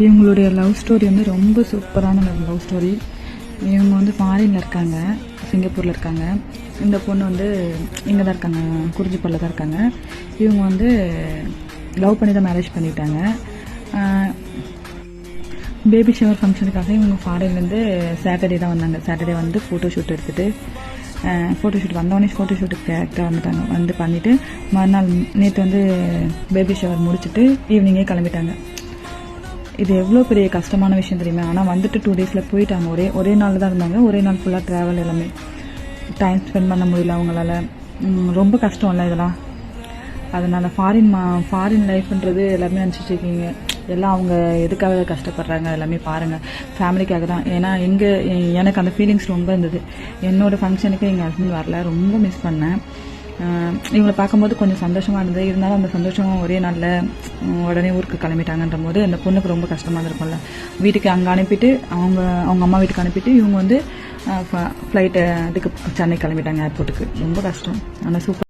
இவங்களுடைய love story வந்து ரொம்ப சூப்பரான லவ் ஸ்டோரி. இவங்க வந்து ஃபாரினில் இருக்காங்க, சிங்கப்பூரில் இருக்காங்க. இந்த பொண்ணு வந்து இங்கே தான் இருக்காங்க, குறிஞ்சிப்பல்ல தான் இருக்காங்க. இவங்க வந்து லவ் பண்ணி தான் மேரேஜ் பண்ணிட்டாங்க. பேபி ஷவர் ஃபங்க்ஷனுக்காக இவங்க ஃபாரின்லேருந்து சாட்டர்டே தான் வந்தாங்க. சாட்டர்டே வந்து ஃபோட்டோ ஷூட் எடுத்துகிட்டு ஃபோட்டோ ஷூட் வந்தோடனே ஃபோட்டோ ஷூட்டுக்கு கரெக்டாக வந்துட்டாங்க. வந்து பண்ணிவிட்டு மறுநாள் நேற்று வந்து பேபி ஷவர் முடிச்சுட்டு ஈவினிங்கே கிளம்பிட்டாங்க. இது எவ்வளோ பெரிய கஷ்டமான விஷயம் தெரியுமா? ஆனால் வந்துட்டு 2 டேஸில் போயிட்டாங்க. ஒரே நாள் தான் இருந்தாங்க. ஒரே நாள் ஃபுல்லாக ட்ராவல், எல்லாமே டைம் ஸ்பெண்ட் பண்ண முடியல அவங்களால. ரொம்ப கஷ்டம் இல்லை இதெல்லாம். அதனால் ஃபாரின் லைஃப்ன்றது எல்லாமே நினச்சிட்டு இருக்கீங்க. எல்லாம் அவங்க எதுக்காக கஷ்டப்படுறாங்க எல்லாமே பாருங்கள், ஃபேமிலிக்காக தான். ஏன்னா எனக்கு அந்த ஃபீலிங்ஸ் ரொம்ப இருந்தது. என்னோடய ஃபங்க்ஷனுக்கு எங்கள் ஹஸ்பண்ட் வரல, ரொம்ப மிஸ் பண்ணேன். இவங்களை பார்க்கும்போது கொஞ்சம் சந்தோஷமாக இருந்தது. இருந்தாலும் அந்த சந்தோஷம் ஒரே நாளில் உடனே ஊருக்கு கிளம்பிட்டாங்கன்ற போது அந்த பொண்ணுக்கு ரொம்ப கஷ்டமாக இருக்கும்ல. வீட்டுக்கு அங்கே அனுப்பிட்டு அவங்க அம்மா வீட்டுக்கு அனுப்பிட்டு இவங்க வந்து ஃப்ளைட்டு இதுக்கு சென்னை கிளம்பிட்டாங்க, ஏர்போர்ட்டுக்கு. ரொம்ப கஷ்டம். ஆனால் சூப்பர்.